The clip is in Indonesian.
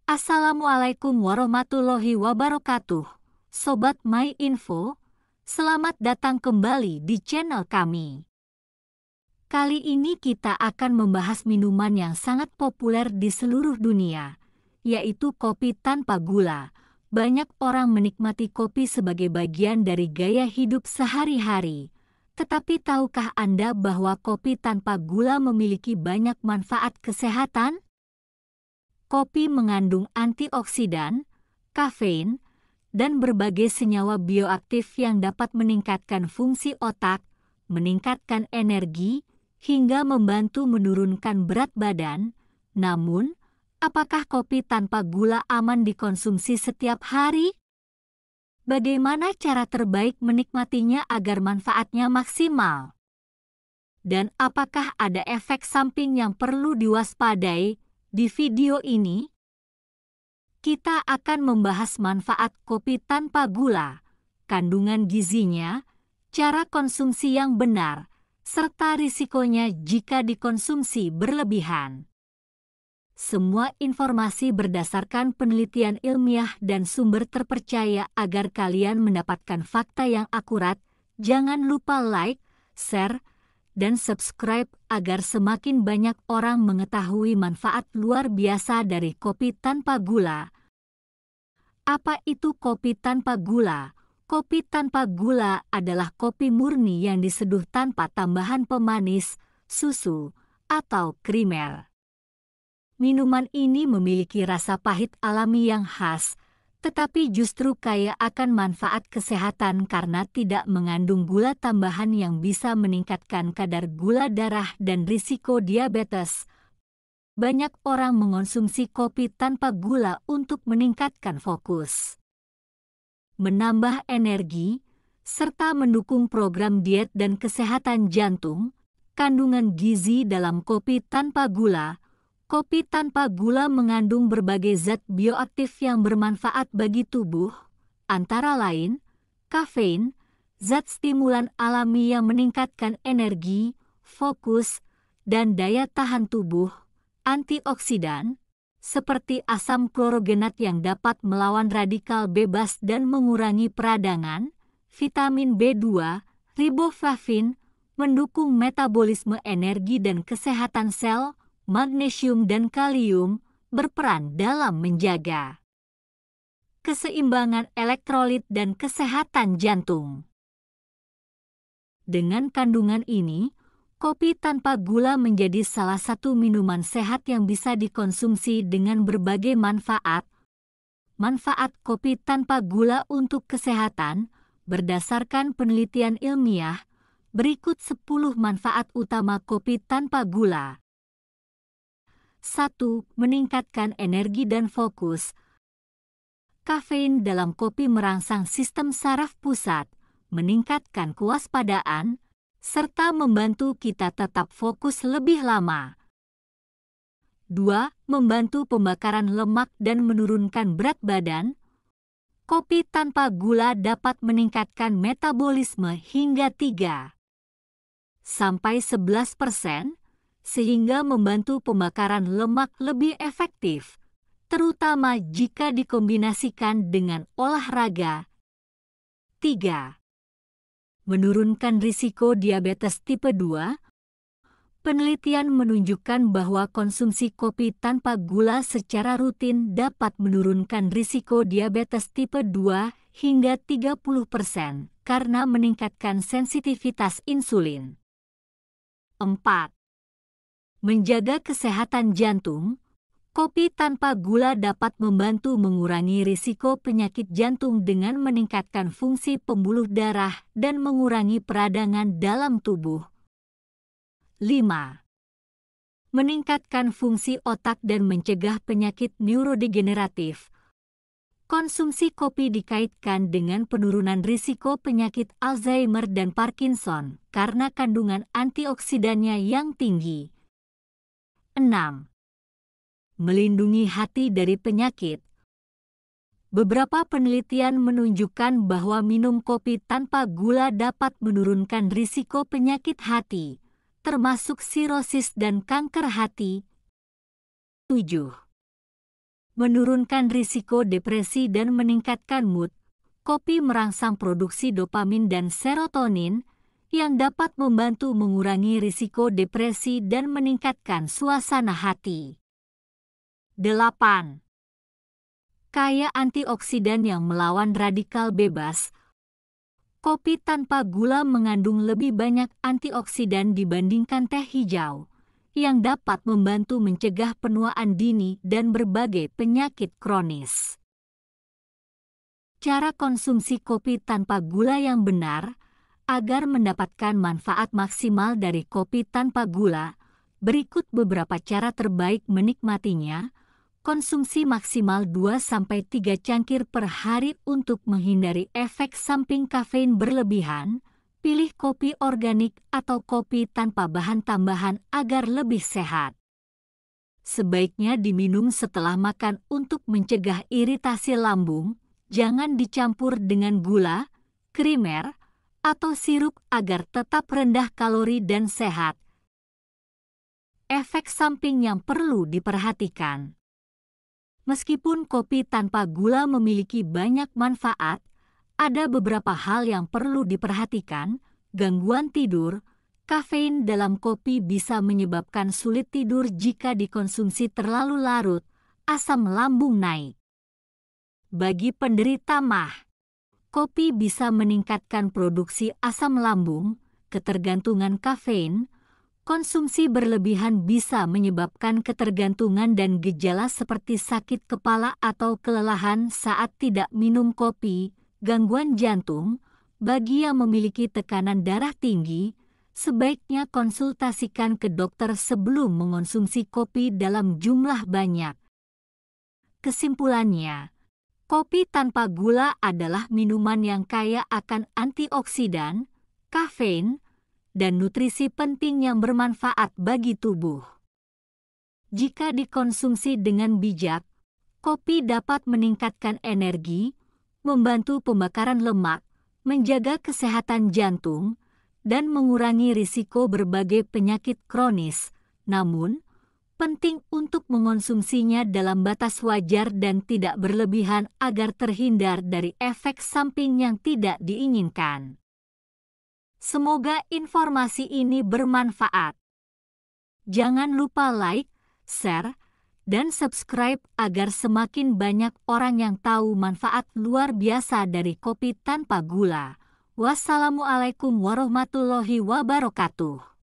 Assalamualaikum warahmatullahi wabarakatuh. Sobat My Info, selamat datang kembali di channel kami. Kali ini kita akan membahas minuman yang sangat populer di seluruh dunia, yaitu kopi tanpa gula. Banyak orang menikmati kopi sebagai bagian dari gaya hidup sehari-hari. Tetapi tahukah Anda bahwa kopi tanpa gula memiliki banyak manfaat kesehatan? Kopi mengandung antioksidan, kafein, dan berbagai senyawa bioaktif yang dapat meningkatkan fungsi otak, meningkatkan energi, hingga membantu menurunkan berat badan. Namun, apakah kopi tanpa gula aman dikonsumsi setiap hari? Bagaimana cara terbaik menikmatinya agar manfaatnya maksimal? Dan apakah ada efek samping yang perlu diwaspadai? Di video ini, kita akan membahas manfaat kopi tanpa gula, kandungan gizinya, cara konsumsi yang benar, serta risikonya jika dikonsumsi berlebihan. Semua informasi berdasarkan penelitian ilmiah dan sumber terpercaya agar kalian mendapatkan fakta yang akurat. Jangan lupa like, share, dan subscribe agar semakin banyak orang mengetahui manfaat luar biasa dari kopi tanpa gula. Apa itu kopi tanpa gula? Kopi tanpa gula adalah kopi murni yang diseduh tanpa tambahan pemanis, susu, atau krimer. Minuman ini memiliki rasa pahit alami yang khas, tetapi justru kaya akan manfaat kesehatan karena tidak mengandung gula tambahan yang bisa meningkatkan kadar gula darah dan risiko diabetes. Banyak orang mengonsumsi kopi tanpa gula untuk meningkatkan fokus, menambah energi, serta mendukung program diet dan kesehatan jantung. Kandungan gizi dalam kopi tanpa gula. Kopi tanpa gula mengandung berbagai zat bioaktif yang bermanfaat bagi tubuh, antara lain kafein, zat stimulan alami yang meningkatkan energi, fokus, dan daya tahan tubuh, antioksidan, seperti asam klorogenat yang dapat melawan radikal bebas dan mengurangi peradangan, vitamin B2, riboflavin, mendukung metabolisme energi dan kesehatan sel, magnesium dan kalium berperan dalam menjaga keseimbangan elektrolit dan kesehatan jantung. Dengan kandungan ini, kopi tanpa gula menjadi salah satu minuman sehat yang bisa dikonsumsi dengan berbagai manfaat. Manfaat kopi tanpa gula untuk kesehatan berdasarkan penelitian ilmiah, berikut 10 manfaat utama kopi tanpa gula. 1. Meningkatkan energi dan fokus. Kafein dalam kopi merangsang sistem saraf pusat, meningkatkan kewaspadaan, serta membantu kita tetap fokus lebih lama. 2. Membantu pembakaran lemak dan menurunkan berat badan. Kopi tanpa gula dapat meningkatkan metabolisme hingga 3–11%, sehingga membantu pembakaran lemak lebih efektif, terutama jika dikombinasikan dengan olahraga. 3. Menurunkan risiko diabetes tipe 2. Penelitian menunjukkan bahwa konsumsi kopi tanpa gula secara rutin dapat menurunkan risiko diabetes tipe 2 hingga 30% karena meningkatkan sensitivitas insulin. 4. Menjaga kesehatan jantung. Kopi tanpa gula dapat membantu mengurangi risiko penyakit jantung dengan meningkatkan fungsi pembuluh darah dan mengurangi peradangan dalam tubuh. 5. Meningkatkan fungsi otak dan mencegah penyakit neurodegeneratif. Konsumsi kopi dikaitkan dengan penurunan risiko penyakit Alzheimer dan Parkinson karena kandungan antioksidannya yang tinggi. 6. Melindungi hati dari penyakit. Beberapa penelitian menunjukkan bahwa minum kopi tanpa gula dapat menurunkan risiko penyakit hati, termasuk sirosis dan kanker hati. 7. menurunkan risiko depresi dan meningkatkan mood. Kopi merangsang produksi dopamin dan serotonin yang dapat membantu mengurangi risiko depresi dan meningkatkan suasana hati. 8. Kaya antioksidan yang melawan radikal bebas. Kopi tanpa gula mengandung lebih banyak antioksidan dibandingkan teh hijau, yang dapat membantu mencegah penuaan dini dan berbagai penyakit kronis. Cara konsumsi kopi tanpa gula yang benar. Agar mendapatkan manfaat maksimal dari kopi tanpa gula, berikut beberapa cara terbaik menikmatinya. Konsumsi maksimal 2-3 cangkir per hari untuk menghindari efek samping kafein berlebihan. Pilih kopi organik atau kopi tanpa bahan tambahan agar lebih sehat. Sebaiknya diminum setelah makan untuk mencegah iritasi lambung. Jangan dicampur dengan gula, krimer, atau sirup agar tetap rendah kalori dan sehat. Efek samping yang perlu diperhatikan. Meskipun kopi tanpa gula memiliki banyak manfaat, ada beberapa hal yang perlu diperhatikan. Gangguan tidur. Kafein dalam kopi bisa menyebabkan sulit tidur jika dikonsumsi terlalu larut. Asam lambung naik. Bagi penderita MAH, kopi bisa meningkatkan produksi asam lambung, ketergantungan kafein. Konsumsi berlebihan bisa menyebabkan ketergantungan dan gejala seperti sakit kepala atau kelelahan saat tidak minum kopi. Gangguan jantung. Bagi yang memiliki tekanan darah tinggi, sebaiknya konsultasikan ke dokter sebelum mengonsumsi kopi dalam jumlah banyak. Kesimpulannya, kopi tanpa gula adalah minuman yang kaya akan antioksidan, kafein, dan nutrisi penting yang bermanfaat bagi tubuh. Jika dikonsumsi dengan bijak, kopi dapat meningkatkan energi, membantu pembakaran lemak, menjaga kesehatan jantung, dan mengurangi risiko berbagai penyakit kronis. Namun, penting untuk mengonsumsinya dalam batas wajar dan tidak berlebihan agar terhindar dari efek samping yang tidak diinginkan. Semoga informasi ini bermanfaat. Jangan lupa like, share, dan subscribe agar semakin banyak orang yang tahu manfaat luar biasa dari kopi tanpa gula. Wassalamualaikum warahmatullahi wabarakatuh.